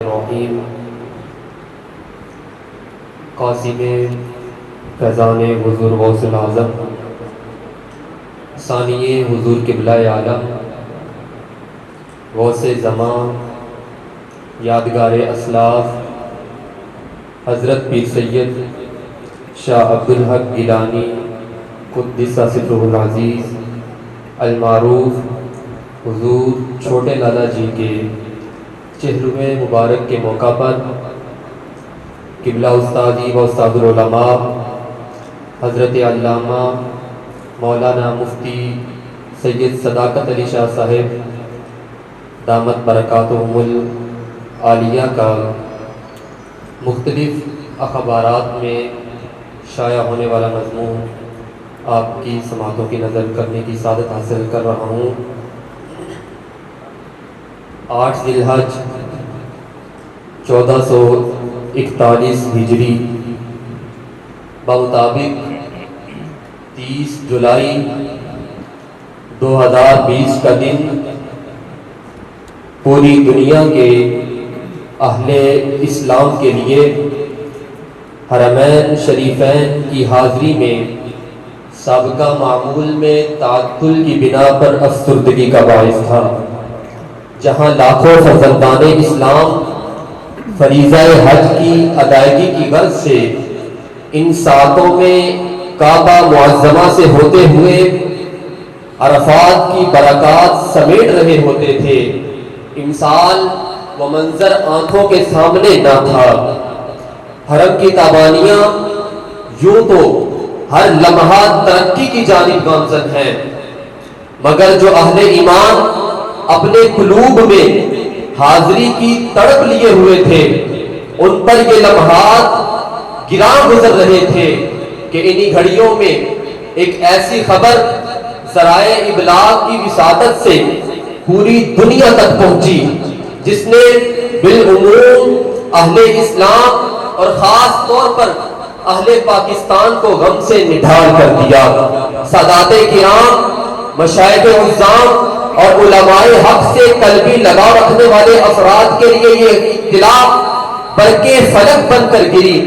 الرحیم قاسم فیضان حضور غوث الاعظم ثانی حضور قبلہ عالم غوث زمان یادگار اسلاف حضرت پیر سید شاہ عبدالحق گیلانی قدس سرہ العزیز المعروف حضور چھوٹے لالا جی کے چہرمِ مبارک کے موقع پر قبلہ استادی و استاد العلماء حضرت علامہ مولانا مفتی سید صداقت علی شاہ صاحب دامت برکاتہم العالیہ کا مختلف اخبارات میں شائع ہونے والا مضمون آپ کی سماعتوں کی نظر کرنے کی سعادت حاصل کر رہا ہوں۔ 8 ذی الحج 1441 ہجری بمطابق 30 جولائی 2020 کا دن پوری دنیا کے اہل اسلام کے لیے حرمین شریفین کی حاضری میں سابقہ معمول میں تعطل کی بنا پر افسردگی کا باعث تھا، جہاں لاکھوں فرزندان اسلام فریضہ حج کی ادائیگی کی غرض سے ان ساعتوں میں کعبہ معظمہ سے ہوتے ہوئے عرفات کی برکات سمیٹ رہے ہوتے تھے، مثال و منظر آنکھوں کے سامنے نہ تھا۔ حرم کی تابانیاں یوں تو ہر لمحہ ترقی کی جانب گامزن ہیں، مگر جو اہل ایمان اپنے قلوب میں حاضری کی تڑپ لیے ہوئے تھے ان پر یہ لمحات گراں گزر رہے تھے کہ انہی گھڑیوں میں ایک ایسی خبر ذرائع ابلاغ کی وساطت سے پوری دنیا تک پہنچی جس نے بالعموم اہل اسلام اور خاص طور پر اہل پاکستان کو غم سے نڈھال کر دیا۔ سادات کرام، مشائخ عظام اور علماء حق سے قلبی لگاؤ رکھنے والے افراد کے لیے یہ اطلاع برقِ فلک بن کر گری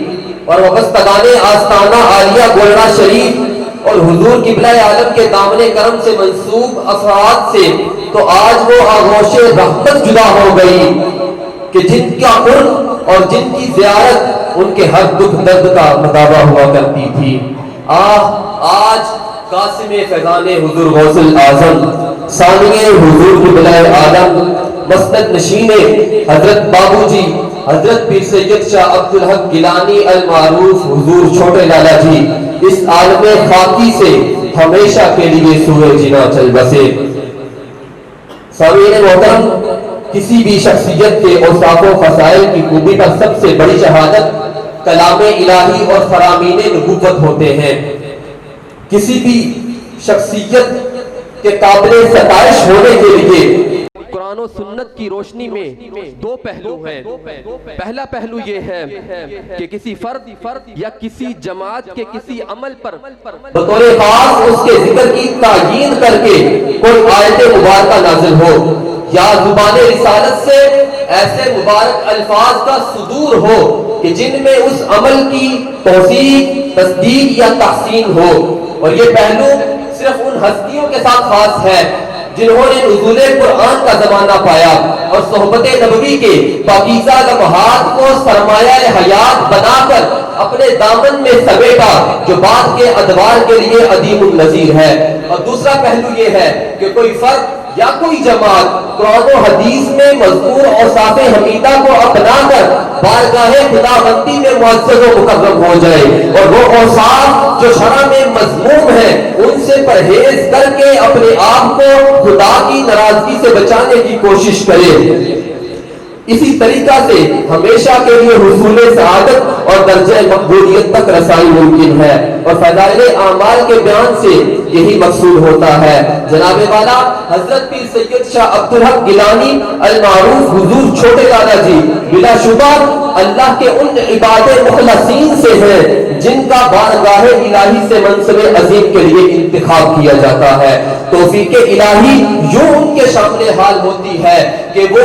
اور وابستگان آستانہ عالیہ گولڑا شریف اور حضور قبلہ عالم کے دامن کرم سے منسوب افراد سے تو آج وہ آغوش رحمت جدا ہو گئی کہ جن کا قرب اور جن کی زیارت ان کے ہر دکھ درد کا مداوا ہوا کرتی تھی۔ آج قاسم فیضان حضور غوث الاعظم ثانی حضور قبلہ عالم مسند نشین حضرت بابو جی حضرت پیر سید شاہ عبدالحق گیلانی المعروف حضور چھوٹے لالا جی اس عالم خاکی سے ہمیشہ کے لیے سوئے جنا چل بسے۔ سامعین محترم، کسی بھی شخصیت کے اوصاف و فضائل کی خوبی پر سب سے بڑی شہادت کلام الہی اور فرامین نبوت ہوتے ہیں۔ کسی بھی شخصیت کے قابل ستائش ہونے کے لیے قرآن و سنت کی روشنی میں دو پہلو ہیں۔ پہلا پہلو یہ ہے کہ کسی فرد یا کسی جماعت کے کسی عمل پر بطور خاص اس کے ذکر کی تعیین کر کے کوئی آیت مبارکہ نازل ہو یا زبان رسالت سے ایسے مبارک الفاظ کا صدور ہو کہ جن میں اس عمل کی توثیق، تصدیق یا تحسین ہو، اور یہ پہلو صرف ان ہستیوں کے ساتھ خاص ہے جنہوں نے نزول قرآن کا زمانہ پایا اور صحبت نبوی کے پاکیزہ لمحات کو سرمایہ حیات بنا کر اپنے دامن میں سمیٹا، جو بعد کے ادوار کے لیے عدیم النظیر ہے۔ اور دوسرا پہلو یہ ہے کہ کوئی فرد یا کوئی جماعت قرآن و حدیث میں مذکور اوصاف حمیدہ کو اپنا کر بارگاہ خداوندی میں معزز و مکرم ہو جائے اور وہ اوصاف جو شرع میں مذموم ہیں ان سے پرہیز کر کے اپنے آپ کو خدا کی ناراضگی سے بچانے کی کوشش کرے، اسی طریقہ سے ہمیشہ کے لیے حصول سعادت اور درجہ مقبولیت تک رسائی ممکن ہے، اور فضائل اعمال کے بیان سے یہی مقصود ہوتا ہے۔ جناب والا حضرت پیر سید شاہ عبدالحق گیلانی المعروف حضور چھوٹے لالا جی بلا شبہ اللہ کے ان عباد مخلصین سے ہیں جن کا بارگاہ الہی سے منصب عظیم کے لیے انتخاب کیا جاتا ہے۔ توفیق الہی یوں ان کے سامنے حال ہوتی ہے کہ وہ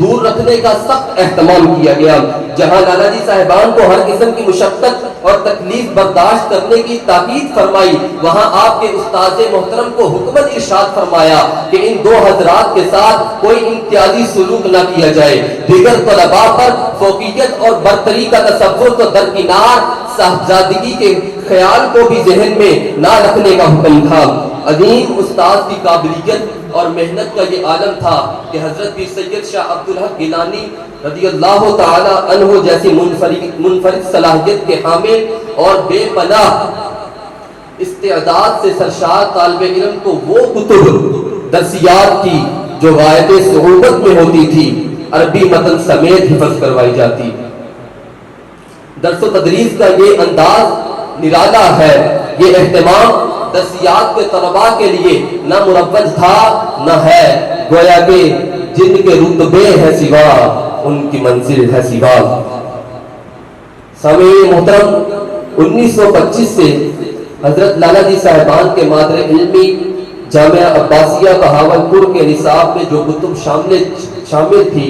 دور رکھنے کا سخت اہتمام کیا گیا۔ جہاں لالا جی صاحبان کو ہر قسم کی مشقت اور تکلیف برداشت کرنے کی تاکید فرمائی، وہاں آپ کے استاد محترم کو حکمت ارشاد فرمایا کہ ان دو حضرات کے ساتھ کوئی امتیازی سلوک نہ کیا جائے۔ دیگر طلباء پر فوقیت اور برتری کا تصور تو درکنار، صاحبزادگی کے خیال کو بھی ذہن میں نہ رکھنے کا حکم تھا۔ عظیم استاد کی قابلیت اور محنت کا یہ عالم تھا کہ حضرت پیر سید شاہ عبدالحق گیلانی رضی اللہ تعالی عنہ جیسی منفرد صلاحیت کے حامل اور بے پناہ استعداد سے سرشار طالب علم کو وہ کتب درسیات کی جو غایت صعوبت میں ہوتی تھی عربی متن سمیت حفظ کروائی جاتی۔ درس و تدریس کا یہ انداز نرالا ہے، یہ اہتمام درسیات کے طلباء کے لیے نہ مروج تھا نہ ہے، گویا کہ جن کے رتبے ہے سوا ان کی منزل ہے سوا۔ سامعین محترم، 1925 سے حضرت لالا جی صاحبان کے مادر علمی جامعہ عباسیہ بہاولپور کے نصاب میں جو کتب شامل تھی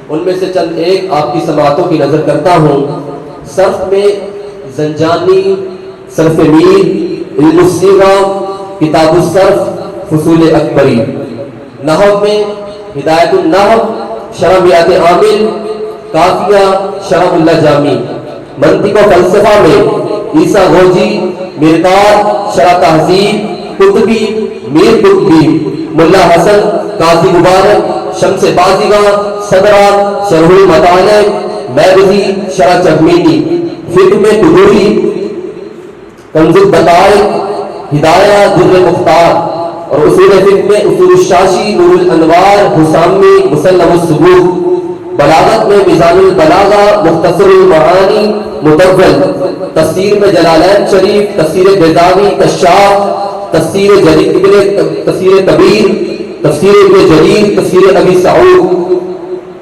ان میں سے چند ایک آپ کی سماعتوں کی نظر کرتا ہوں۔ صرف میں زنجانی، صرف میر، علم الصیغہ، کتاب الصرف، فصول اکبری، نحو میں ہدایت النحو، شرح میات عامل، کافیہ، شرح اللہ جامی، منطق و فلسفہ میں عیسیٰ غوجی، میرکار، شرح تہذیب، قطبی، میر قطبی، ملا حسن، قاضی مبارک، شمس بازیگاں، صدرات، شرح المطالع، میرزی، شرح چہمینی، فقہ میں قدوری، کنز الدقائق، ہدایہ، در مختار، اور اصول فقہ میں اصول الشاشی، نور الانوار، حسامی، مسلم الثبوت، بلاغت میں میزان البلاغہ، مختصر المعانی، مطول، تفسیر میں جلالین شریف، تفسیر بیضاوی، کشاف، تفسیر کبیر، تفسیر ابن جریر، تفسیر ابی سعود،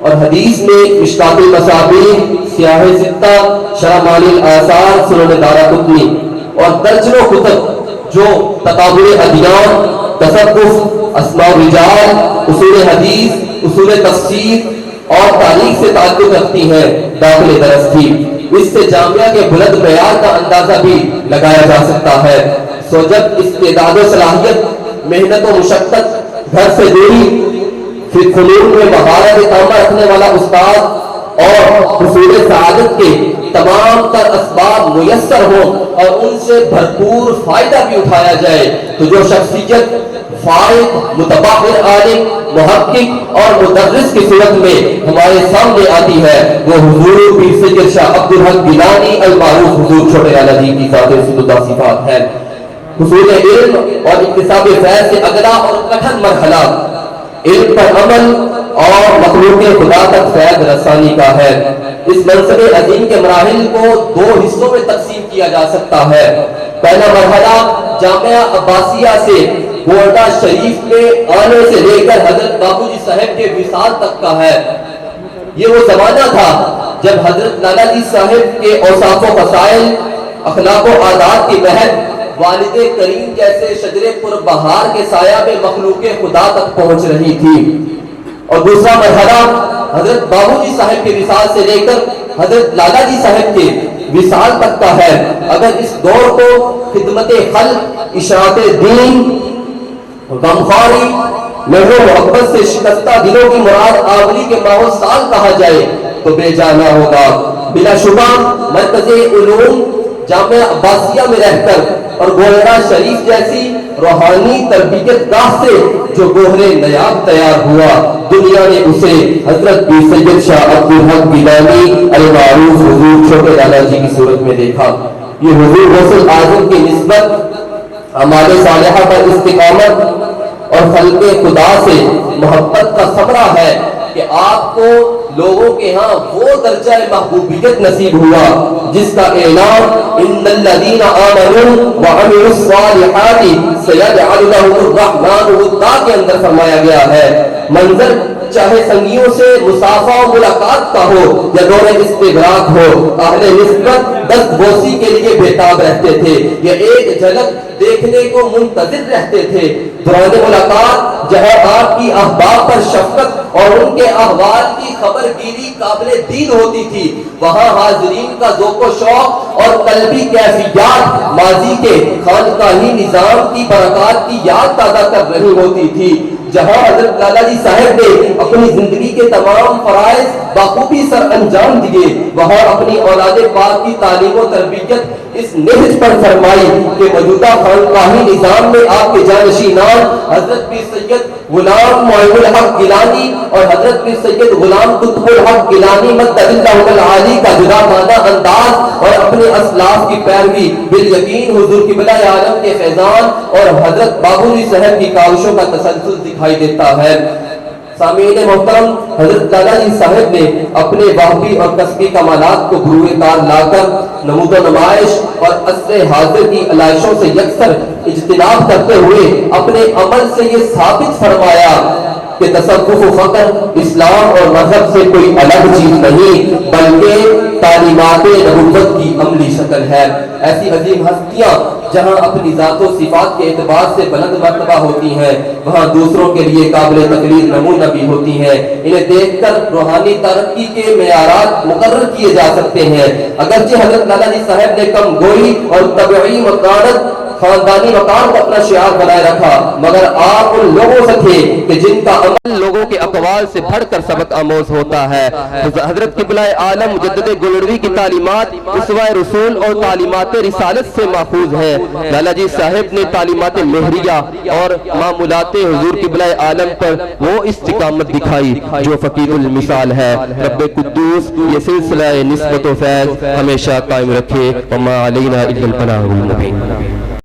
اور حدیث میں مشکات المصابیح، سیاہ ستہ، شرح معانی الآثار، سنن دارقطنی، اور درجنوں کتب جو تقابل ادیان، تصوف، اسماء الرجال، اصول حدیث، اصول تفسیر اور تاریخ سے تعلق رکھتی ہیں داخل درس تھی۔ اس سے جامعہ کے بلند معیار کا اندازہ بھی لگایا جا سکتا ہے۔ سو جب استعداد و صلاحیت، محنت و مشقت، گھر سے دوری، پھر فنون میں مہارت کامہ رکھنے والا استاد اور حصول سعادت کے تمام تر اسباب میسر ہوں اور ان سے بھرپور فائدہ بھی اٹھایا جائے تو جو شخصیت فائد، متبحر عالم، محقق اور مدرس کی صورت میں ہمارے سامنے آتی ہے وہ حضور پیر سید شاہ عبدالحق گیلانی المعروف حضور چھوٹے والا جی کی ذات سدودہ صفات ہے۔ حصول علم اور اکتساب فیض سے اگلا اور کٹھن مرحلہ علم پر عمل اور مخلوق خدا تک فیض رسانی کا ہے۔ اس منصب عظیم کے مراحل کو دو حصوں میں تقسیم کیا جا سکتا ہے۔ پہلا مرحلہ جامعہ عباسیہ سے گوردہ شریف میں آنے سے لے کر حضرت بابو جی صاحب کے وصال تک کا ہے۔ یہ وہ زمانہ تھا جب حضرت لالا جی صاحب کے اوصاف و فضائل، اخلاق و عادات کی مہک والد کریم جیسے شجر پر بہار کے سایہ میں مخلوق خدا تک پہنچ رہی تھی۔ اور دوسرا مرحلہ حضرت بابو جی صاحب کے وصال سے لے کر حضرت لالا جی صاحب کے وصال تک کا ہے۔ اگر اس دور کو خدمت خلق، اشاعت دین، غمخواری، مہر و محبت سے شکستہ دلوں کی مراد آوری کے ماہ و سال کہا جائے تو بے جانا ہوگا۔ بلا شبہ مرکز علوم جامعہ عباسیہ میں رہ کر اور گوہرہ شریف جیسی روحانی تربیت گاہ سے جو گوہر نیاب تیار ہوا، دنیا نے اسے حضرت پیر سید شاہ عبدالحق گیلانی المعروف حضور چھوٹے لالا جی کی صورت میں دیکھا۔ یہ حضور غوث اعظم کی نسبت، اعمال صالحہ پر استقامت اور خلق خدا سے محبت کا ثمرہ ہے کہ آپ کو لوگوں کے ہاں وہ درجہ محبوبیت نصیب ہوا جس کا اعلان ان الذین آمنوا وعملوا الصالحات سیجعل لهم الرحمن ودا کے اندر فرمایا گیا ہے۔ منظر چاہے سنگیوں سے مسافہ و ملاقات کا ہو یا دور استغراق ہو، اہل نسبت دست بوسی کے لیے بےتاب رہتے تھے یا ایک جھلک دیکھنے کو منتظر رہتے تھے۔ دوران ملاقات جہاں آپ کی احباب پر شفقت اور ان کے احوال کی خبر گیری قابل دید ہوتی تھی، وہاں حاضرین کا ذوق و شوق اور قلبی کیفیات ماضی کے خانقاہی نظام کی برکات کی یاد تازہ کر رہی ہوتی تھی۔ جہاں حضرت لالا جی صاحب نے اپنی زندگی کے تمام فرائض بخوبی سر انجام دیے، وہاں اپنی اولاد پاک کی تعلیم و تربیت اس نہج پر فرمائی کہ موجودہ خانقاہی نظام میں آپ کے جانشینان حضرت پیر سید غلام معین الحق گیلانی اور حضرت پیر سید غلام قطب الحق گیلانی مدد اللہ العالی کا جدا مانہ انداز اور اپنے اسلاف کی پیروی بالیقین حضور قبلہ عالم کے فیضان اور حضرت بابوری صاحب کی کاوشوں کا تسلسل دکھائی دیتا ہے۔ سامعین محترم، حضرت لالا جی صاحب نے اپنے واقعی اور کسبی کمالات کو بروئے کار لا کر نمود و نمائش اور عصر حاضر کی علائشوں سے یکسر اجتناب کرتے ہوئے اپنے عمل سے یہ ثابت فرمایا کہ تصوف و فقر اسلام اور مذہب سے کوئی الگ چیز نہیں بلکہ تعلیمات نبوت کی عملی شکل ہے۔ ایسی عظیم ہستیاں جہاں اپنی ذات و صفات کے اعتبار سے بلند مرتبہ ہوتی ہیں، وہاں دوسروں کے لیے قابل تقلید نمونہ بھی ہوتی ہیں۔ انہیں دیکھ کر روحانی ترقی کے معیارات مقرر کیے جا سکتے ہیں۔ اگرچہ حضرت لالا جی صاحب نے کم گوئی اور طبعی مکانت خاندانی مقام کو اپنا شعار بنائے رکھا، مگر آپ ان لوگوں سے تھے کہ جن کا عمل لوگوں کے اقوال سے بڑھ کر سبق آموز ہوتا ہے۔ حضرت قبلہ عالم مجدد گلڑوی کی تعلیمات اسوہ رسول اور تعلیمات رسالت سے ماخوذ ہیں۔ لالا جی صاحب نے تعلیمات مہریہ اور معمولات حضور قبلہ عالم پر وہ استقامت دکھائی جو فقیر المثال ہے۔ رب قدوس یہ سلسلہ نسبت و فیض ہمیشہ قائم رکھے۔ وما علینا الا البلاغ المبین۔